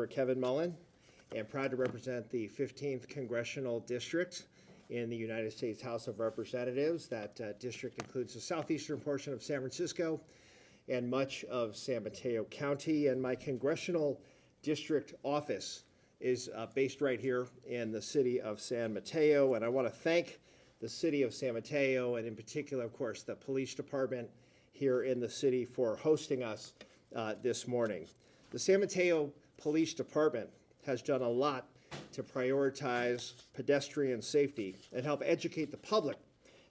Kevin Mullin, and proud to represent the 15th Congressional District in the United States House of Representatives. That district includes the southeastern portion of San Francisco and much of San Mateo County. And my congressional district office is based right here in the city of San Mateo. And I want to thank the city of San Mateo, and in particular, of course, the police department here in the city for hosting us this morning. The San Mateo Police Department has done a lot to prioritize pedestrian safety and help educate the public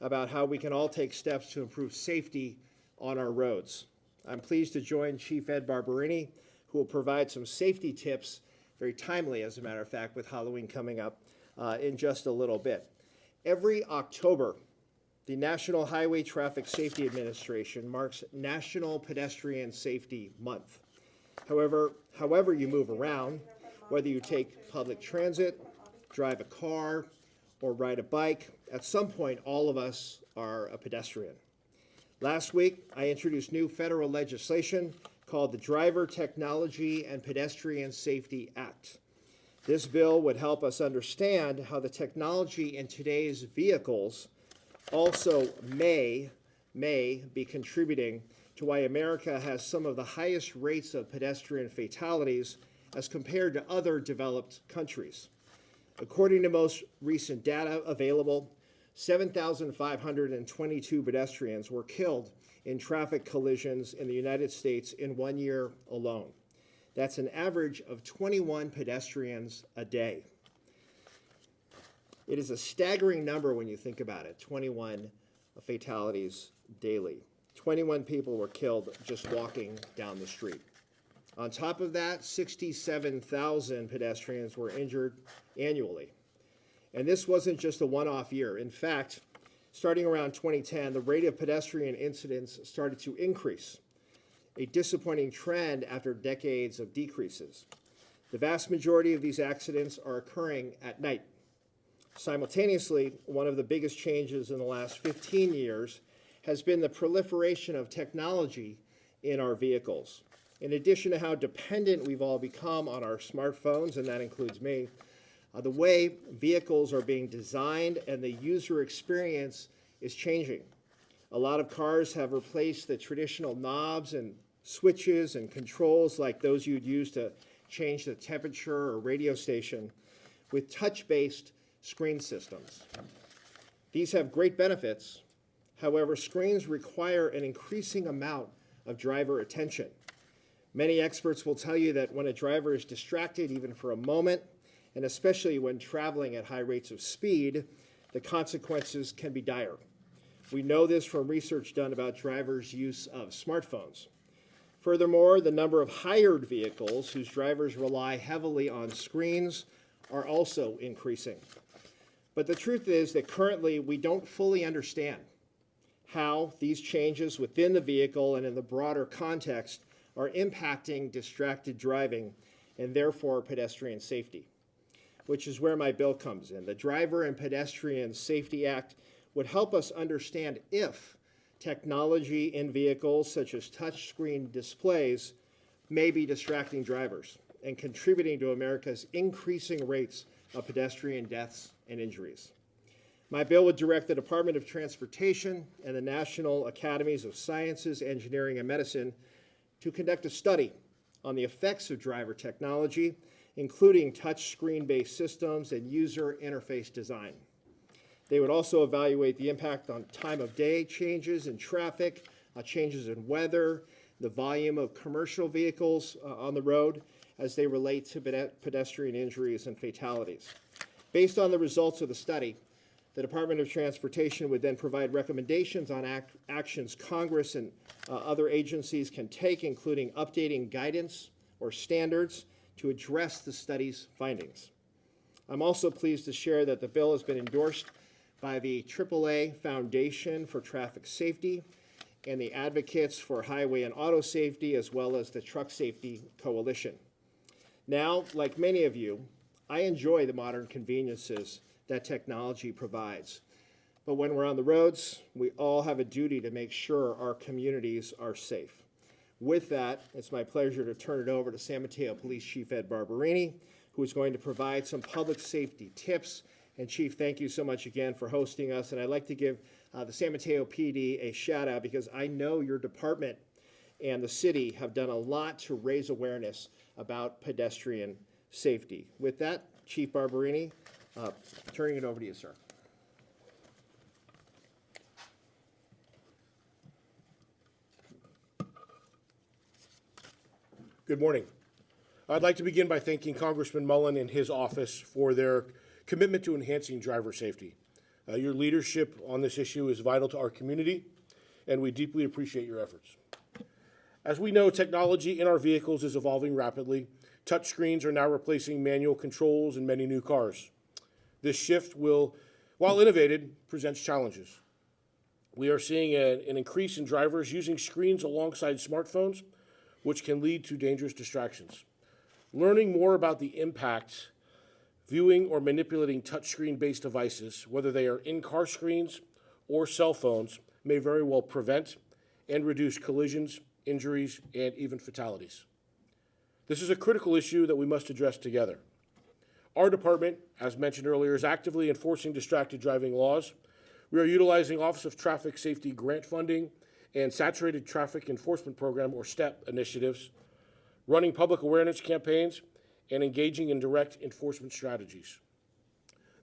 about how we can all take steps to improve safety on our roads. I'm pleased to join Chief Ed Barberini, who will provide some safety tips, very timely as a matter of fact, with Halloween coming up in just a little bit. Every October, the National Highway Traffic Safety Administration marks National Pedestrian Safety Month. However you move around, whether you take public transit, drive a car, or ride a bike, at some point all of us are a pedestrian. Last week, I introduced new federal legislation called the Driver Technology and Pedestrian Safety Act. This bill would help us understand how the technology in today's vehicles also may be contributing to why America has some of the highest rates of pedestrian fatalities as compared to other developed countries. According to most recent data available, 7,522 pedestrians were killed in traffic collisions in the United States in 1 year alone. That's an average of 21 pedestrians a day. It is a staggering number when you think about it, 21 fatalities daily. 21 people were killed just walking down the street. On top of that, 67,000 pedestrians were injured annually. And this wasn't just a one-off year. In fact, starting around 2010, the rate of pedestrian incidents started to increase, a disappointing trend after decades of decreases. The vast majority of these accidents are occurring at night. Simultaneously, one of the biggest changes in the last 15 years has been the proliferation of technology in our vehicles. In addition to how dependent we've all become on our smartphones, and that includes me, the way vehicles are being designed and the user experience is changing. A lot of cars have replaced the traditional knobs and switches and controls like those you'd use to change the temperature or radio station with touch-based screen systems. These have great benefits. However, screens require an increasing amount of driver attention. Many experts will tell you that when a driver is distracted even for a moment, and especially when traveling at high rates of speed, the consequences can be dire. We know this from research done about drivers' use of smartphones. Furthermore, the number of hired vehicles whose drivers rely heavily on screens are also increasing. But the truth is that currently we don't fully understand how these changes within the vehicle and in the broader context are impacting distracted driving and therefore pedestrian safety, which is where my bill comes in. The Driver and Pedestrian Safety Act would help us understand if technology in vehicles such as touchscreen displays may be distracting drivers and contributing to America's increasing rates of pedestrian deaths and injuries. My bill would direct the Department of Transportation and the National Academies of Sciences, Engineering, and Medicine to conduct a study on the effects of driver technology, including touch-screen-based systems and user interface design. They would also evaluate the impact on time of day changes in traffic, changes in weather, the volume of commercial vehicles on the road as they relate to pedestrian injuries and fatalities. Based on the results of the study, the Department of Transportation would then provide recommendations on actions Congress and other agencies can take, including updating guidance or standards to address the study's findings. I'm also pleased to share that the bill has been endorsed by the AAA Foundation for Traffic Safety and the Advocates for Highway and Auto Safety, as well as the Truck Safety Coalition. Now, like many of you, I enjoy the modern conveniences that technology provides. But when we're on the roads, we all have a duty to make sure our communities are safe. With that, it's my pleasure to turn it over to San Mateo Police Chief Ed Barberini, who is going to provide some public safety tips. And Chief, thank you so much again for hosting us. And I'd like to give the San Mateo PD a shout out because I know your department and the city have done a lot to raise awareness about pedestrian safety. With that, Chief Barberini, turning it over to you, sir. Good morning. I'd like to begin by thanking Congressman Mullin and his office for their commitment to enhancing driver safety. Your leadership on this issue is vital to our community, and we deeply appreciate your efforts. As we know, technology in our vehicles is evolving rapidly. Touchscreens are now replacing manual controls in many new cars. This shift will, while innovative, presents challenges. We are seeing an increase in drivers using screens alongside smartphones, which can lead to dangerous distractions. Learning more about the impact viewing or manipulating touchscreen-based devices, whether they are in-car screens or cell phones, may very well prevent and reduce collisions, injuries, and even fatalities. This is a critical issue that we must address together. Our department, as mentioned earlier, is actively enforcing distracted driving laws. We are utilizing Office of Traffic Safety grant funding and Saturated Traffic Enforcement Program, or STEP, initiatives, running public awareness campaigns, and engaging in direct enforcement strategies.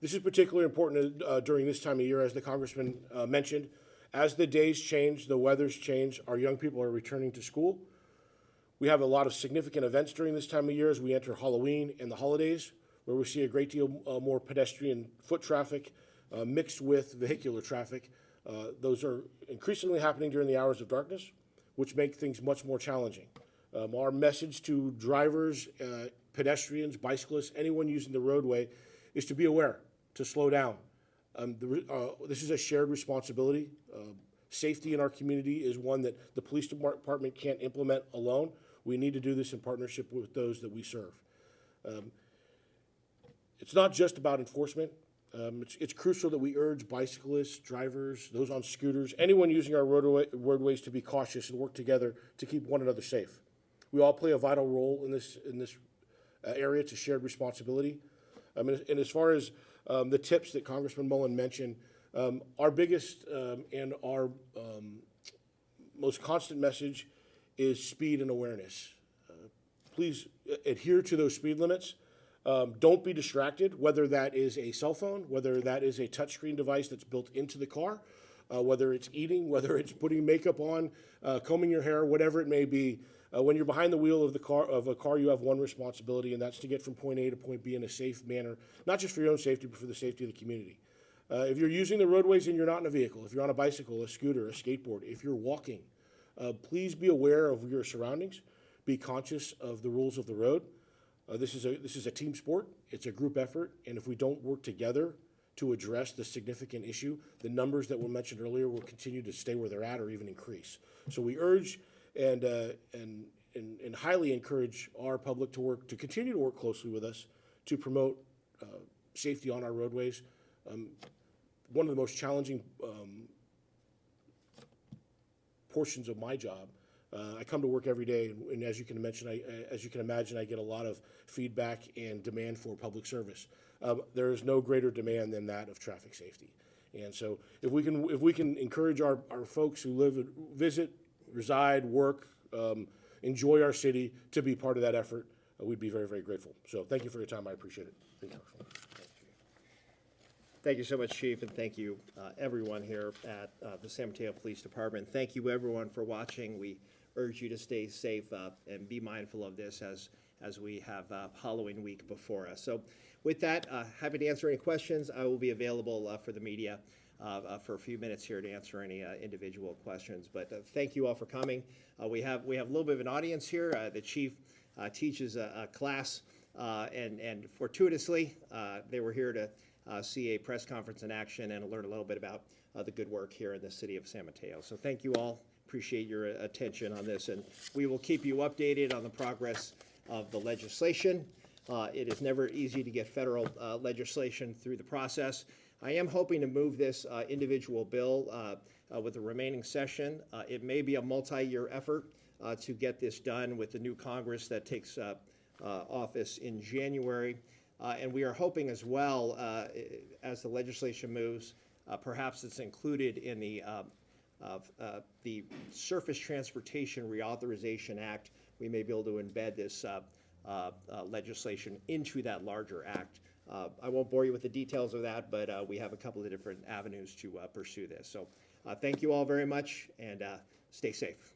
This is particularly important during this time of year, as the Congressman mentioned. As the days change, the weathers change, our young people are returning to school. We have a lot of significant events during this time of year as we enter Halloween and the holidays, where we see a great deal more pedestrian foot traffic mixed with vehicular traffic. Those are increasingly happening during the hours of darkness, which make things much more challenging. Our message to drivers, pedestrians, bicyclists, anyone using the roadway is to be aware, to slow down. This is a shared responsibility. Safety in our community is one that the police department can't implement alone. We need to do this in partnership with those that we serve. It's not just about enforcement. It's crucial that we urge bicyclists, drivers, those on scooters, anyone using our roadways to be cautious and work together to keep one another safe. We all play a vital role in this area. It's a shared responsibility. And as far as the tips that Congressman Mullin mentioned, our biggest and our most constant message is speed and awareness. Please adhere to those speed limits. Don't be distracted, whether that is a cell phone, whether that is a touchscreen device that's built into the car, whether it's eating, whether it's putting makeup on, combing your hair, whatever it may be. When you're behind the wheel of a car, you have one responsibility, and that's to get from point A to point B in a safe manner, not just for your own safety, but for the safety of the community. If you're using the roadways and you're not in a vehicle, if you're on a bicycle, a scooter, a skateboard, if you're walking, please be aware of your surroundings. Be conscious of the rules of the road. This is a team sport. It's a group effort, and if we don't work together to address the significant issue, the numbers that were mentioned earlier will continue to stay where they're at or even increase. So we urge and highly encourage our public to continue to work closely with us to promote safety on our roadways. One of the most challenging portions of my job. I come to work every day, and as you can imagine, I get a lot of feedback and demand for public service. There is no greater demand than that of traffic safety, and so if we can encourage our folks who live, visit, reside, work, enjoy our city to be part of that effort, we'd be very, very grateful. So thank you for your time. I appreciate it. Thank you. Thank you so much, Chief, and thank you, everyone here at the San Mateo Police Department. Thank you, everyone, for watching. We urge you to stay safe and be mindful of this as we have Halloween week before us. So with that, happy to answer any questions. I will be available for the media for a few minutes here to answer any individual questions. But thank you all for coming. We have a little bit of an audience here. The Chief teaches a class, and fortuitously, they were here to see a press conference in action and learn a little bit about the good work here in the city of San Mateo. So thank you all. Appreciate your attention on this, and we will keep you updated on the progress of the legislation. It is never easy to get federal legislation through the process. I am hoping to move this individual bill with the remaining session. It may be a multi-year effort, to get this done with the new Congress that takes office in January. And we are hoping as well, as the legislation moves, perhaps it's included in the Surface Transportation Reauthorization Act. We may be able to embed this legislation into that larger act. I won't bore you with the details of that, but we have a couple of different avenues to pursue this. So thank you all very much, and stay safe.